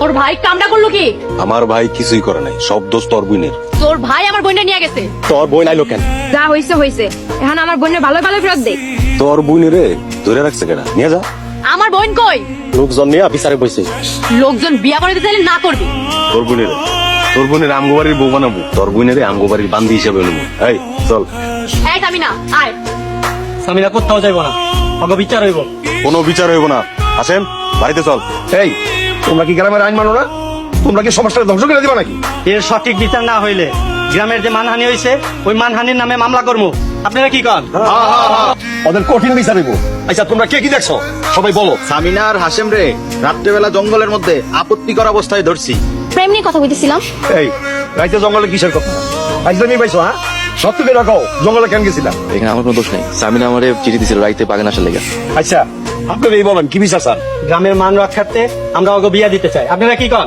ওর ভাই কামটা করলো কি? আমার ভাই কিছুই করে নাই, সব দোষ তোর বোনের। তোর ভাই আমার বোনটা নিয়ে গেছে। তোর বোন আইলো কেন? যা হইছে হইছে, এখন আমার বোনের ভালো ভালো ফেরত দে। তোর বোনের ধরে রাখছে কেনা, নিয়ে যা। আমার বোন কই? লোকজন নিয়ে বিচারে বসে। লোকজন বিয়া করে দিতে চাইলে না করবি। তোর বোনের আমগোবাড়ির বউ বানাবো, তোর বোনের আমগোবাড়ির বান্দি হিসেবে নেবো। এই চল। এই সামিনা আয়। সামিনা কোথাও যাইব না, আগে বিচার হইব। কোনো বিচার হইব না, আসেন বাড়িতে চল। এই তোমরা কি গ্রামের আইন মানো না? তোমরা কি সমাজটা ধ্বংস করে দিবা নাকি? এর সঠিক বিচার না হইলে গ্রামের যে মানহানি হয়েছে ওই মানহানির নামে মামলা করবো। আপনারা কি কন? ওদের কঠিন বিচার হইব। আচ্ছা তোমরা কে কি দেখছো সবাই বলো। সামিনা আর হাসেম রে রাত্রেবেলা জঙ্গলের মধ্যে আপত্তিকর অবস্থায় ধরছি। প্রেম নিয়ে কথা বলতেছিলাম। এই রাইতে জঙ্গলে কিসের কথা? আইজলামি পাইছো হ্যাঁ? সত্যি করে রাখো, জঙ্গলে কেন গেছিলা? এখানে আমার কোনো দোষ নেই। সামিনা আমারে চিঠি দিছিল রাইতে বাগান আসার লেগে। আচ্ছা আপনারা এই বলেন কি বিচার স্যার? গ্রামের মান রক্ষার্থে আমরা ওকে বিয়া দিতে চাই। আপনারা কি কন?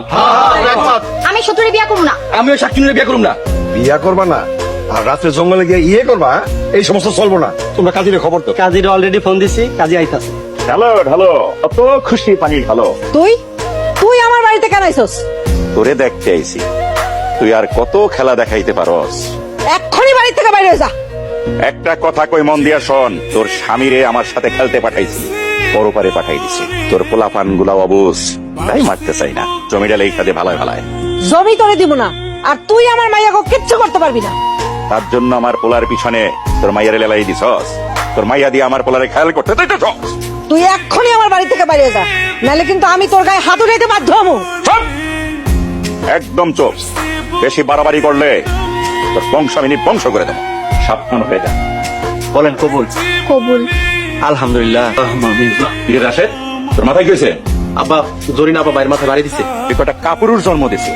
আমি শত্রুরে বিয়া করব না। আমিও সাক্ষী বিয়ে করুম না। বিয়া করবা না আর রাত্রে জঙ্গলে গিয়ে ইয়ে করবা, এই সমস্ত চলবো না। তোমরা কাজীরে খবর তো। কাজীর অলরেডি ফোন দিছি, কাজী আইতাছে। হ্যালো কত খুশি পানি ভালো। তুই আমার বাড়িতে কেন আইছস? তোরে দেখতে আইছি, তুই আর কত খেলা দেখাইতে পারস। এক্ষুনি বাড়ি থেকে বাইরে যা। একটা কথা কই মন দিয়া শোন, তোর স্বামীরে আমার সাথে খেলতে পাঠাইছি, পরপারে পাঠাই দিছি। তোর পোলাপান গুলা অবুজ, তাই মারতে চাই না। জমিটা লেখা দে ভালায় ভালায়। জমি তোরে দিব না, আর তুই আমার মাইয়াকে কিচ্ছু করতে পারবি না। তার জন্য আমার পোলার পিছনে তোর মাইয়ারে লেলাই দিছস। তোর মাইয়া দিয়ে আমার পোলারে খেয়াল করতে চাইতেছস। তুই এক্ষুনি আমার বাড়ি থেকে বাইরে যা, নাহলে কিন্তু আমি তোর গায়ে হাত উঠাইতে বাধ্য হবো। চুপ! একদম চুপ। বেশি বাড়াবাড়ি করলে তোর বংশ আমি বংশ করে দেবো। সাবধান হয়ে যা। বলেন কবুল। কবুল। আলহামদুলিল্লাহ। ঠিক আছে, তোর মাথায় কি হয়েছে? আব্বা জরিনা আব্বা মায়ের মাথায় বাড়ি দিছে। তুই কটা কাপুরুর জন্ম দিছি,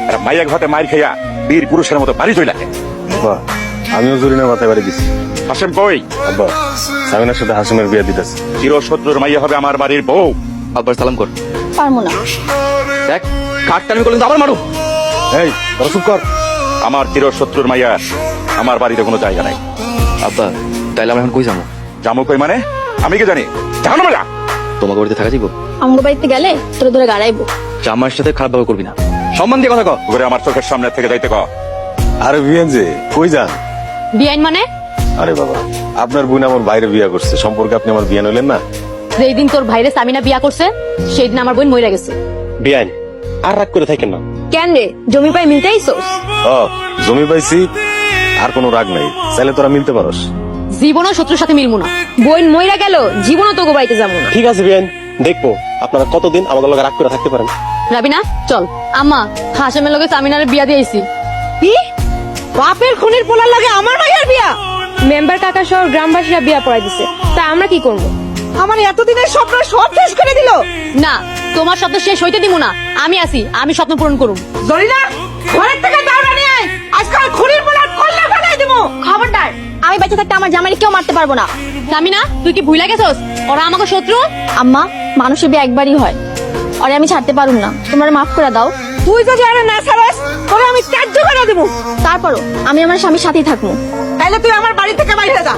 আর মাইয়া ঘাটে মায়ের খাইয়া বীর পুরুষের মতো বাড়ি চলে লাগে। আব্বা আমিও জরিনা মাথায় বাড়ি দিছি। হাসেম কই? আব্বা সামিনার সাথে হাসিমের বিয়ে দিতেছে। চিরশত্রুর মাইয়া হবে আমার বাড়ির বউ। আব্বার সালাম কর। পারবো না। দেখ কাটটামি করলেন তো আবার মারু। এই তোরা চুপ কর। আমার চিরশত্রুর মাইয়া আমার বাড়িতে কোনো জায়গা নাই। আব্বা তাইলে আমরা এখন কই যাবো? জামু কই মানে? আমি কি জানি? জানো না? তোমাকে বাড়িতে থাকা যাবো? আমগো বাড়িতে গেলে তোর ধরে গাড়াইবো। জামার সাথে খারাপ ব্যবহার করবি না, সম্মান দিয়ে কথা কর। ঘুরে আমার চোখের সামনে থেকে যাইতে ক। আরে বিয়ান যে কই যান? বিয়াইন মানে? আরে বাবা আপনার বোন আমার বাইরে বিয়া করছে, সম্পর্কে আপনি আমার বিয়ান হইলেন না। যেই দিন তোর ভাইরে সামিনা বিয়া করছে সেই দিন আমার বোন মইরা গেছে। বিয়ান আর রাগ করে থাকেন না। কেন রে, জমি পাই মিলতে আইছস? ও জমি পাইছি, আর কোনো রাগ নাই, চাইলে তোরা মিলতে পারস। জীবনও শত্রুর সাথে মিলবো না। বোন মইরা গেল, জীবনও তোকে বাড়িতে যাবো না। ঠিক আছে বিয়ান, দেখবো আপনারা কতদিন আমাদের লগে রাগ করে থাকতে পারেন। রাবিনা চল। আম্মা হাসেমের লগে সামিনার বিয়া দিয়েছি। কি? বাপের খুনের পোলার লাগে আমার মাইয়ার বিয়া? মেম্বার কাকা সহ গ্রামবাসীরা বিয়া পড়াই দিছে, তা আমরা কি করব? আমার এতদিনের স্বপ্ন সব শেষ করে দিল। না, তোমার স্বপ্ন শেষ হইতে দিব না। আমি আছি, আমি স্বপ্ন পূরণ করব। জরিনা ঘরের থেকে দাওরা নিয়ে আয়, আজকাল খুনের পোলার কল্লা ফাটাই দেব। খবরদার, আমি বেঁচে থাকতে আমার জামাইকে কেউ মারতে পারবো না। সামিনা তুই কি ভুলে গেছস ওরা আমাকে শত্রু? আম্মা মানুষের বিয়ে একবারই হয়, আরে আমি ছাড়তে পারুম না, তোমরা মাফ করে দাও। তুই যদি আরে না ছাড়স তবে আমি ত্যায্য করে দেব। তারপরও আমি আমার স্বামীর সাথেই থাকবো। তাইলে তুই আমার বাড়ি থেকে বাইরে যা।